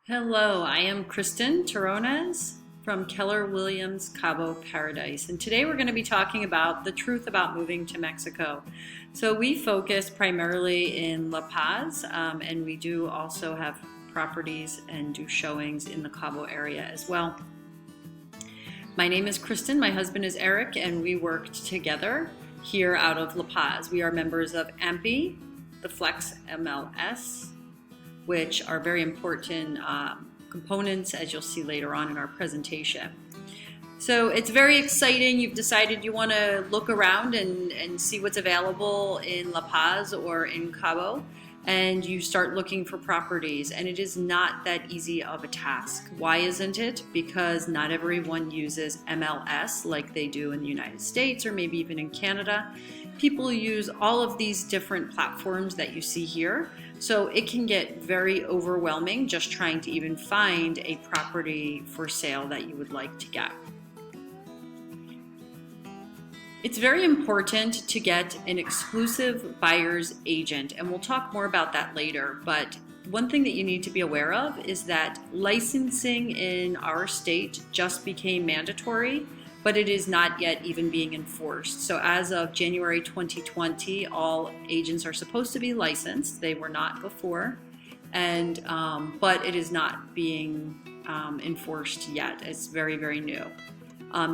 Hello, I am Kristen Terronez from Keller Williams Cabo Paradise, and today we're going to be talking about the truth about moving to Mexico. So we focus primarily in La Paz, and we do also have properties and do showings in the Cabo area as well. My name is Kristen, my husband is Eric, and we worked together here out of La Paz. We are members of AMPI, the Flex MLS, which are very important components, as you'll see later on in our presentation. So it's very exciting. You've decided you want to look around and see what's available in La Paz or in Cabo, and you start looking for properties, and it is not that easy of a task. Why isn't it? Because not everyone uses MLS like they do in the United States or maybe even in Canada. People use all of these different platforms that you see here. So it can get very overwhelming just trying to even find a property for sale that you would like to get. It's very important to get an exclusive buyer's agent, and we'll talk more about that later, but one thing that you need to be aware of is that licensing in our state just became mandatory, but it is not yet even being enforced. So as of January 2020, all agents are supposed to be licensed. They were not before, and but it is not being enforced yet. It's very, very new.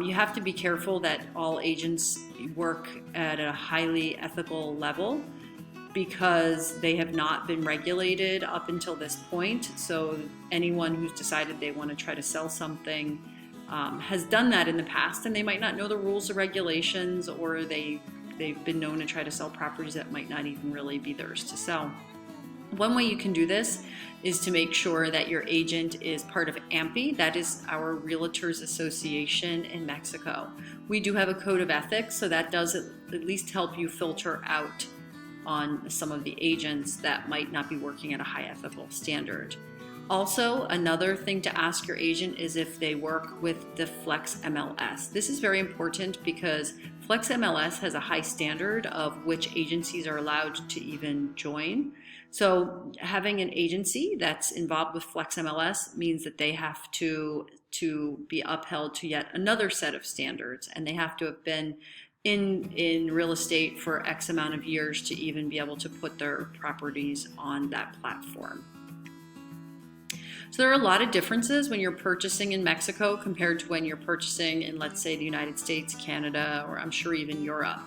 You have to be careful that all agents work at a highly ethical level because they have not been regulated up until this point. So anyone who's decided they want to try to sell something has done that in the past, and they might not know the rules or regulations, or they've been known to try to sell properties that might not even really be theirs to sell. One way you can do this is to make sure that your agent is part of AMPI. That is our Realtors Association in Mexico. We do have a code of ethics, so that does at least help you filter out on some of the agents that might not be working at a high ethical standard. Also, another thing to ask your agent is if they work with the Flex MLS. This is very important because Flex MLS has a high standard of which agencies are allowed to even join. So having an agency that's involved with Flex MLS means that they have to be upheld to yet another set of standards, and they have to have been in real estate for X amount of years to even be able to put their properties on that platform. So there are a lot of differences when you're purchasing in Mexico compared to when you're purchasing in, let's say, the United States, Canada, or I'm sure even Europe.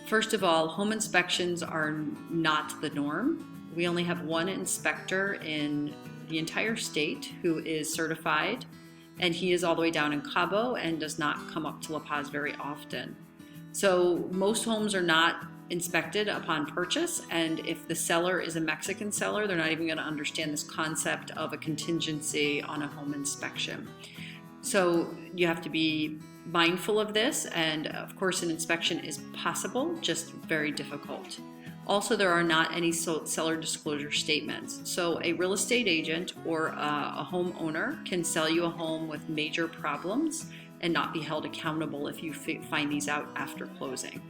First of all, home inspections are not the norm. We only have one inspector in the entire state who is certified, and he is all the way down in Cabo and does not come up to La Paz very often. So most homes are not inspected upon purchase, and if the seller is a Mexican seller, they're not even going to understand this concept of a contingency on a home inspection. So you have to be mindful of this, and of course an inspection is possible, just very difficult. Also, there are not any seller disclosure statements. So a real estate agent or a homeowner can sell you a home with major problems and not be held accountable if you find these out after closing.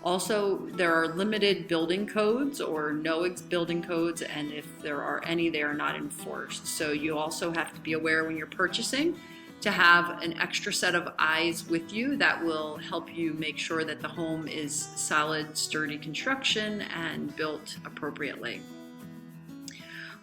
Also, there are limited building codes or no building codes, and if there are any, they are not enforced. So you also have to be aware when you're purchasing to have an extra set of eyes with you that will help you make sure that the home is solid, sturdy construction and built appropriately.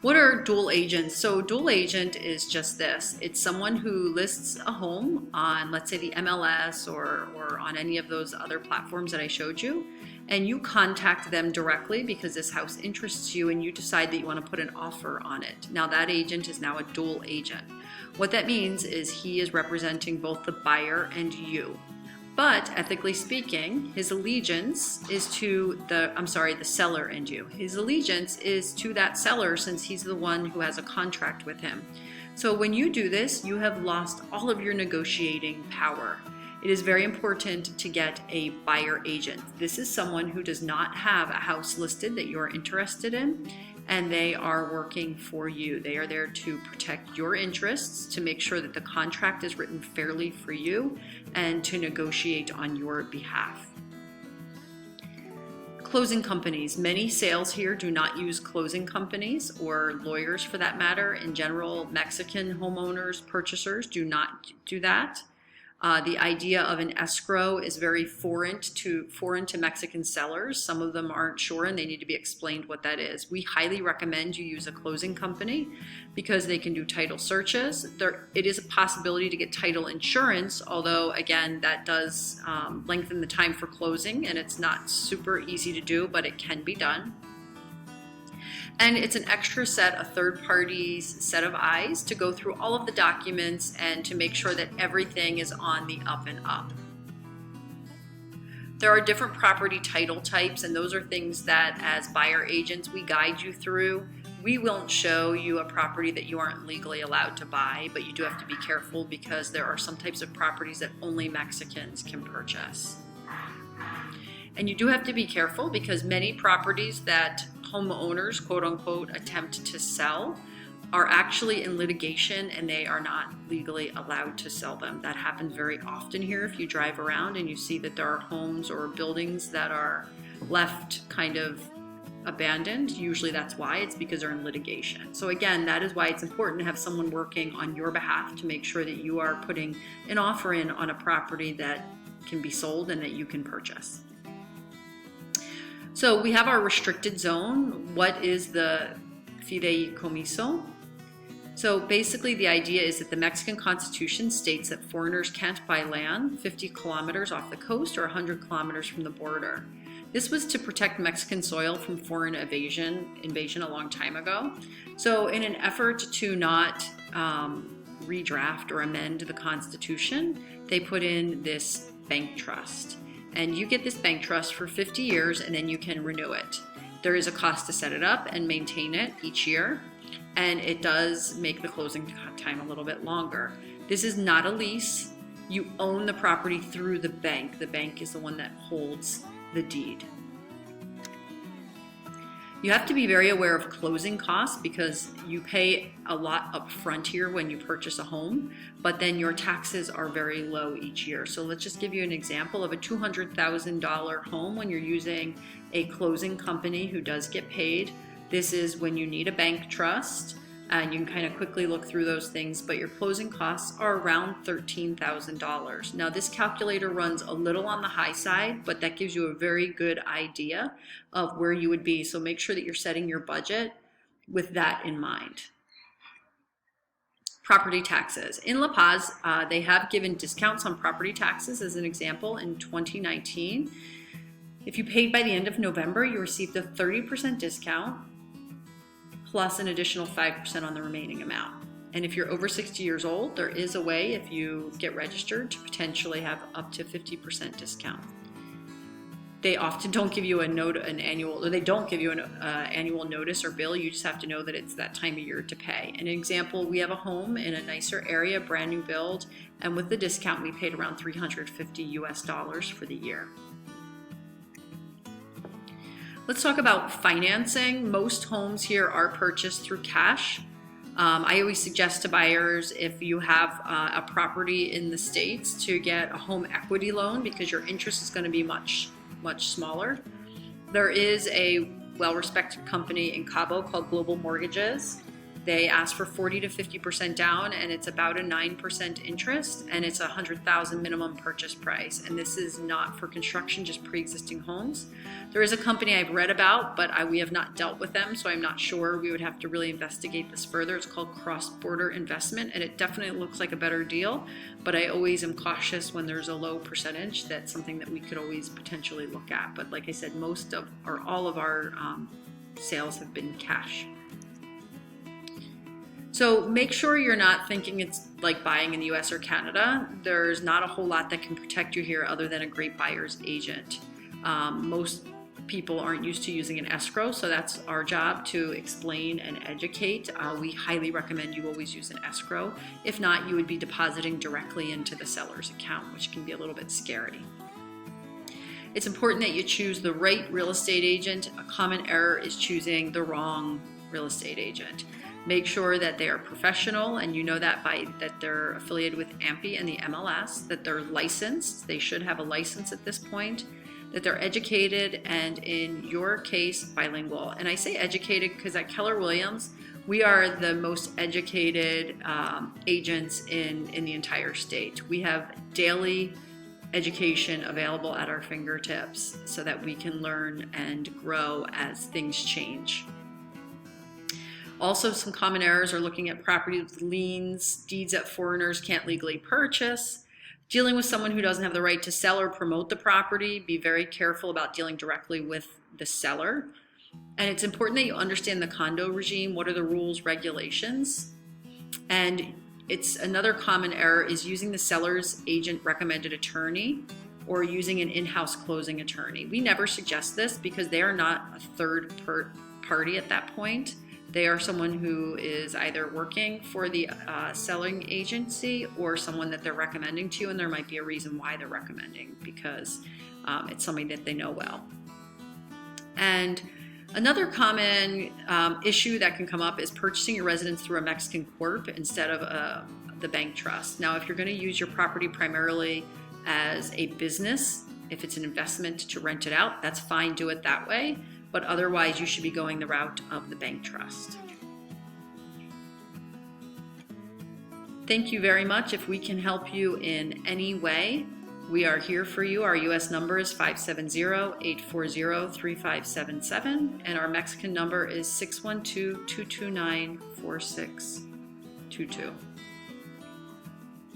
What are dual agents? So dual agent is just this. It's someone who lists a home on, let's say, the MLS or on any of those other platforms that I showed you, and you contact them directly because this house interests you and you decide that you want to put an offer on it. Now that agent is now a dual agent. What that means is he is representing both the buyer and you. But ethically speaking, his allegiance is to the seller and you. His allegiance is to that seller since he's the one who has a contract with him. So when you do this, you have lost all of your negotiating power. It is very important to get a buyer agent. This is someone who does not have a house listed that you're interested in, and they are working for you. They are there to protect your interests, to make sure that the contract is written fairly for you, and to negotiate on your behalf. closing companies. Many sales here do not use closing companies or lawyers for that matter. In general, Mexican homeowners, purchasers do not do that. The idea of an escrow is very foreign to Mexican sellers. Some of them aren't sure and they need to be explained what that is. We highly recommend you use a closing company because they can do title searches. It is a possibility to get title insurance, although again, that does lengthen the time for closing and it's not super easy to do, but it can be done. And it's an extra set, a third party's set of eyes to go through all of the documents and to make sure that everything is on the up and up. There are different property title types, and those are things that as buyer agents we guide you through. We won't show you a property that you aren't legally allowed to buy, but you do have to be careful because there are some types of properties that only Mexicans can purchase. And you do have to be careful because many properties that homeowners, quote unquote, attempt to sell are actually in litigation and they are not legally allowed to sell them. That happens very often here if you drive around and you see that there are homes or buildings that are left kind of abandoned. Usually that's why. It's because they're in litigation. So again, that is why it's important to have someone working on your behalf to make sure that you are putting an offer in on a property that can be sold and that you can purchase. So we have our restricted zone. What is the fideicomiso? So basically the idea is that the Mexican Constitution states that foreigners can't buy land 50 kilometers off the coast or 100 kilometers from the border. This was to protect Mexican soil from foreign invasion a long time ago. So in an effort to not redraft or amend the Constitution, they put in this bank trust. And you get this bank trust for 50 years and then you can renew it. There is a cost to set it up and maintain it each year, and it does make the closing time a little bit longer. This is not a lease. You own the property through the bank. The bank is the one that holds the deed. You have to be very aware of closing costs because you pay a lot up front here when you purchase a home, but then your taxes are very low each year. So let's just give you an example of a $200,000 home when you're using a closing company who does get paid. This is when you need a bank trust, and you can kind of quickly look through those things, but your closing costs are around $13,000. Now this calculator runs a little on the high side, but that gives you a very good idea of where you would be. So make sure that you're setting your budget with that in mind. Property taxes. In La Paz, they have given discounts on property taxes as an example in 2019. If you paid by the end of November, you received a 30% discount plus an additional 5% on the remaining amount. And if you're over 60 years old, there is a way, if you get registered, to potentially have up to 50% discount. They often don't give you an annual notice or bill. You just have to know that it's that time of year to pay. An example, we have a home in a nicer area, brand new build, and with the discount, we paid around $350 for the year. Let's talk about financing. Most homes here are purchased through cash. I always suggest to buyers, if you have a property in the States, to get a home equity loan because your interest is going to be much smaller. There is a well-respected company in Cabo called Global Mortgages. They ask for 40 to 50% down, and it's about a 9% interest, and it's a $100,000 minimum purchase price. And this is not for construction, just pre-existing homes. There is a company I've read about, but we have not dealt with them, so I'm not sure. We would have to really investigate this further. It's called Cross Border Investment, and it definitely looks like a better deal, but I always am cautious when there's a low percentage. That's something that we could always potentially look at. But like I said, all of our sales have been cash. So make sure you're not thinking it's like buying in the US or Canada. There's not a whole lot that can protect you here other than a great buyer's agent. Most people aren't used to using an escrow, so that's our job to explain and educate. We highly recommend you always use an escrow. If not, you would be depositing directly into the seller's account, which can be a little bit scary. It's important that you choose the right real estate agent. A common error is choosing the wrong real estate agent. Make sure that they are professional, and you know that by that they're affiliated with AMPI and the MLS, that they're licensed. They should have a license at this point, that they're educated and, in your case, bilingual. And I say educated because at Keller Williams, we are the most educated agents in the entire state. We have daily education available at our fingertips so that we can learn and grow as things change. Also, some common errors are looking at property with liens, deeds that foreigners can't legally purchase, dealing with someone who doesn't have the right to sell or promote the property. Be very careful about dealing directly with the seller. And it's important that you understand the condo regime. What are the rules, regulations? And it's another common error is using the seller's agent recommended attorney or using an in-house closing attorney. We never suggest this because they are not a third party at that point. They are someone who is either working for the selling agency or someone that they're recommending to you, and there might be a reason why they're recommending, because it's somebody that they know well. And another common issue that can come up is purchasing your residence through a Mexican corp instead of the bank trust. Now, if you're going to use your property primarily as a business, if it's an investment to rent it out, that's fine, do it that way. But otherwise, you should be going the route of the bank trust. Thank you very much. If we can help you in any way, we are here for you. Our U.S. number is 570-840-3577, and our Mexican number is 612-229-4622.